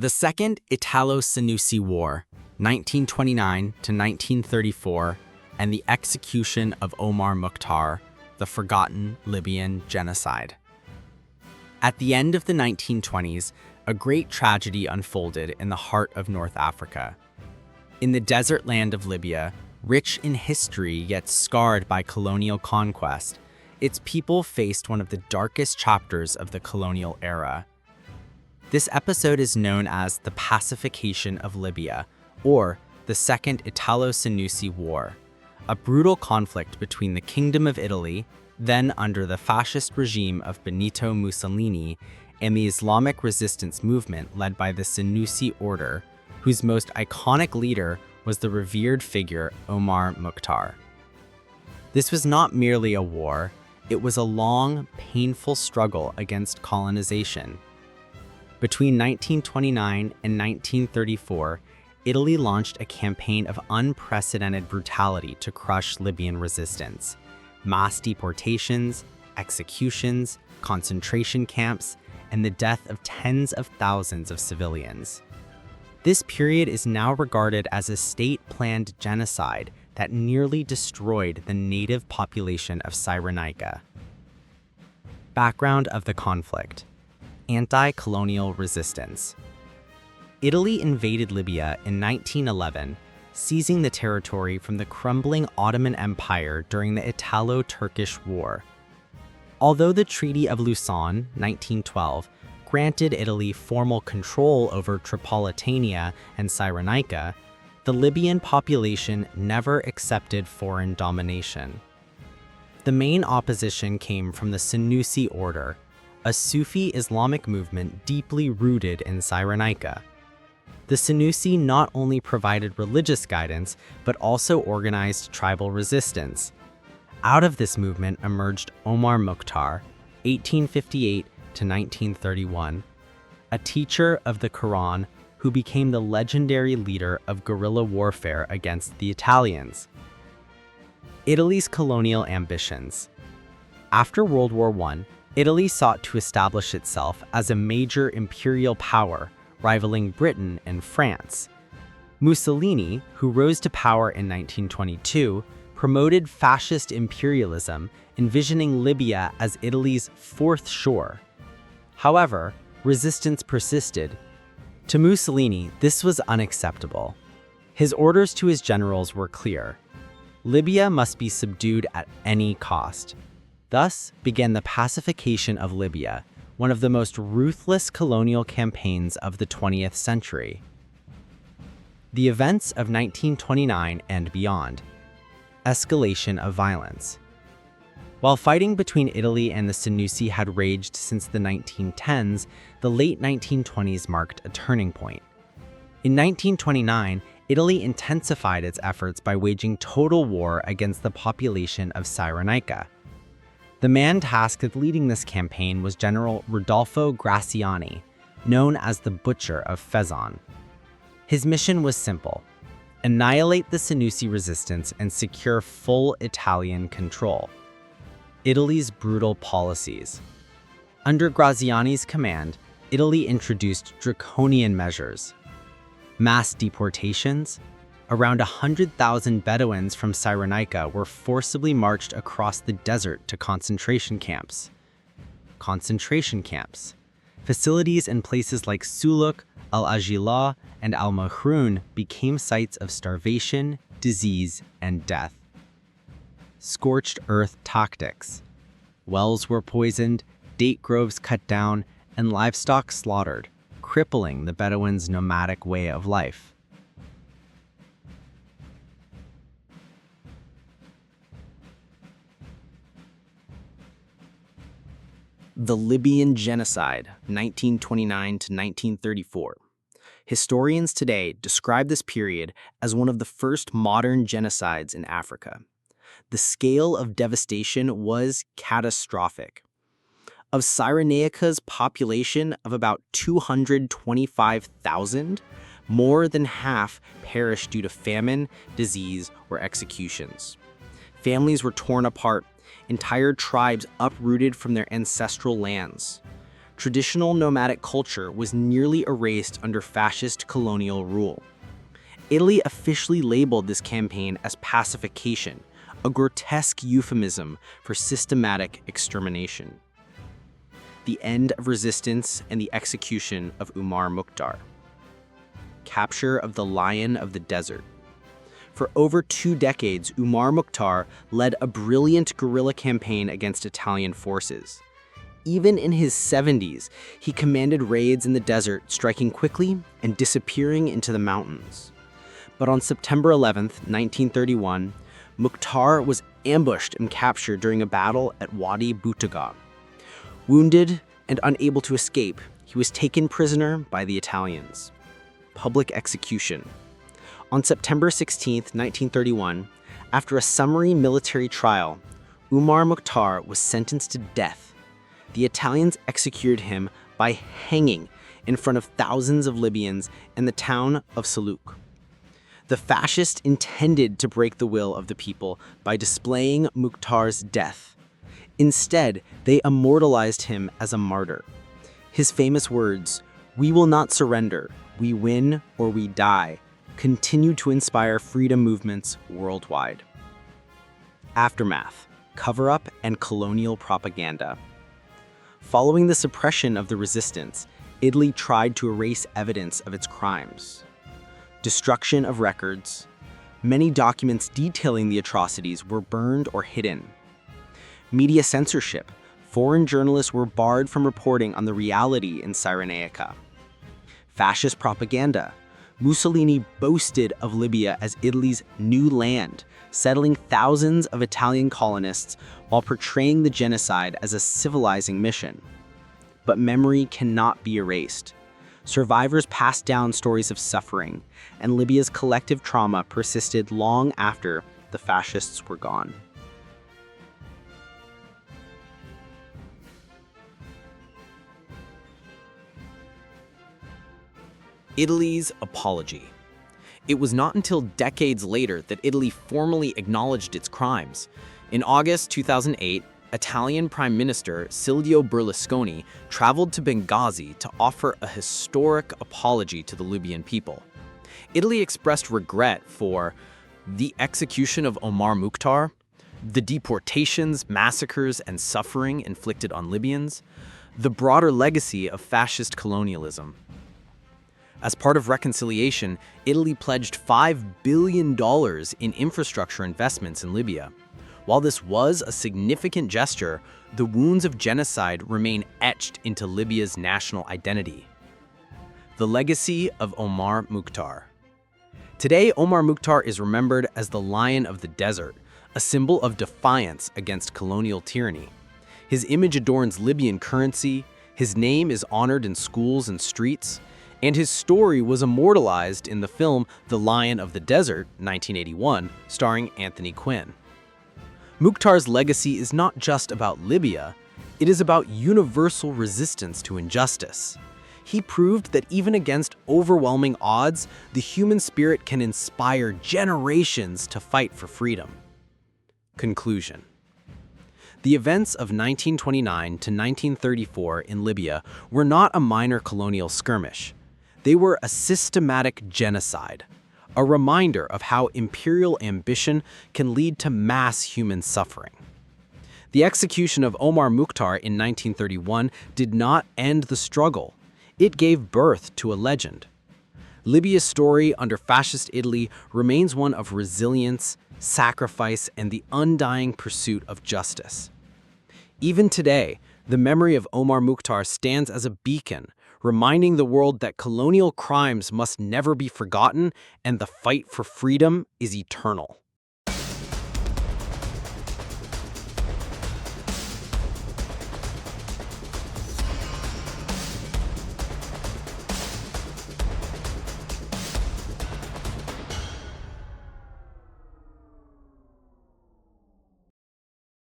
The Second Italo-Senussi War, 1929 to 1934, and the execution of Omar Mukhtar, the forgotten Libyan genocide. At the end of the 1920s, a great tragedy unfolded in the heart of North Africa. In the desert land of Libya, rich in history yet scarred by colonial conquest, its people faced one of the darkest chapters of the colonial era. This episode is known as the Pacification of Libya, or the Second Italo-Senussi War, a brutal conflict between the Kingdom of Italy, then under the fascist regime of Benito Mussolini, and the Islamic resistance movement led by the Senussi order, whose most iconic leader was the revered figure Omar Mukhtar. This was not merely a war, it was a long, painful struggle against colonization. Between 1929 and 1934, Italy launched a campaign of unprecedented brutality to crush Libyan resistance. Mass deportations, executions, concentration camps, and the death of tens of thousands of civilians. This period is now regarded as a state-planned genocide that nearly destroyed the native population of Cyrenaica. Background of the conflict: anti-colonial resistance. Italy invaded Libya in 1911, seizing the territory from the crumbling Ottoman Empire during the Italo-Turkish War. Although the Treaty of Lausanne, 1912, granted Italy formal control over Tripolitania and Cyrenaica, the Libyan population never accepted foreign domination. The main opposition came from the Senussi order, a Sufi Islamic movement deeply rooted in Cyrenaica. The Senussi not only provided religious guidance, but also organized tribal resistance. Out of this movement emerged Omar Mukhtar, 1858 to 1931, a teacher of the Quran who became the legendary leader of guerrilla warfare against the Italians. Italy's colonial ambitions. After World War I, Italy sought to establish itself as a major imperial power, rivaling Britain and France. Mussolini, who rose to power in 1922, promoted fascist imperialism, envisioning Libya as Italy's fourth shore. However, resistance persisted. To Mussolini, this was unacceptable. His orders to his generals were clear: Libya must be subdued at any cost. Thus began the Pacification of Libya, one of the most ruthless colonial campaigns of the 20th century. The events of 1929 and beyond. Escalation of violence. While fighting between Italy and the Senussi had raged since the 1910s, the late 1920s marked a turning point. In 1929, Italy intensified its efforts by waging total war against the population of Cyrenaica. The man tasked with leading this campaign was General Rodolfo Graziani, known as the Butcher of Fezzan. His mission was simple: annihilate the Senussi resistance and secure full Italian control. Italy's brutal policies. Under Graziani's command, Italy introduced draconian measures. Mass deportations. Around 100,000 Bedouins from Cyrenaica were forcibly marched across the desert to concentration camps. Concentration camps. Facilities in places like Suluk, Al-Ajilah, and Al-Mahroun became sites of starvation, disease, and death. Scorched earth tactics. Wells were poisoned, date groves cut down, and livestock slaughtered, crippling the Bedouins' nomadic way of life. The Libyan Genocide, 1929 to 1934. Historians today describe this period as one of the first modern genocides in Africa. The scale of devastation was catastrophic. Of Cyrenaica's population of about 225,000, more than half perished due to famine, disease, or executions. Families were torn apart, entire tribes uprooted from their ancestral lands. traditional nomadic culture was nearly erased under fascist colonial rule. Italy officially labeled this campaign as pacification, a grotesque euphemism for systematic extermination. The end of resistance and the execution of Omar Mukhtar. Capture of the Lion of the Desert. For over 2 decades, Omar Mukhtar led a brilliant guerrilla campaign against Italian forces. Even in his 70s, he commanded raids in the desert, striking quickly and disappearing into the mountains. But on September 11, 1931, Mukhtar was ambushed and captured during a battle at Wadi Boutaga. Wounded and unable to escape, he was taken prisoner by the Italians. Public execution. On September 16, 1931, after a summary military trial, Omar Mukhtar was sentenced to death. The Italians executed him by hanging in front of thousands of Libyans in the town of Saluk. The fascists intended to break the will of the people by displaying Mukhtar's death. Instead, they immortalized him as a martyr. His famous words, "We will not surrender, we win or we die," continue to inspire freedom movements worldwide. Aftermath, cover-up, and colonial propaganda. Following the suppression of the resistance, Italy tried to erase evidence of its crimes. Destruction of records. Many documents detailing the atrocities were burned or hidden. Media censorship. Foreign journalists were barred from reporting on the reality in Cyrenaica. Fascist propaganda. Mussolini boasted of Libya as Italy's new land, settling thousands of Italian colonists while portraying the genocide as a civilizing mission. But memory cannot be erased. Survivors passed down stories of suffering, and Libya's collective trauma persisted long after the fascists were gone. Italy's apology. It was not until decades later that Italy formally acknowledged its crimes. In August 2008, Italian Prime Minister Silvio Berlusconi traveled to Benghazi to offer a historic apology to the Libyan people. Italy expressed regret for the execution of Omar Mukhtar, the deportations, massacres, and suffering inflicted on Libyans, the broader legacy of fascist colonialism. As part of reconciliation, Italy pledged $5 billion in infrastructure investments in Libya. While this was a significant gesture, the wounds of genocide remain etched into Libya's national identity. The legacy of Omar Mukhtar. Today, Omar Mukhtar is remembered as the Lion of the Desert, a symbol of defiance against colonial tyranny. His image adorns Libyan currency, his name is honored in schools and streets, and his story was immortalized in the film The Lion of the Desert, 1981, starring Anthony Quinn. Mukhtar's legacy is not just about Libya, it is about universal resistance to injustice. He proved that even against overwhelming odds, the human spirit can inspire generations to fight for freedom. Conclusion. The events of 1929 to 1934 in Libya were not a minor colonial skirmish. They were a systematic genocide, a reminder of how imperial ambition can lead to mass human suffering. The execution of Omar Mukhtar in 1931 did not end the struggle. It gave birth to a legend. Libya's story under fascist Italy remains one of resilience, sacrifice, and the undying pursuit of justice. Even today, the memory of Omar Mukhtar stands as a beacon, reminding the world that colonial crimes must never be forgotten and the fight for freedom is eternal.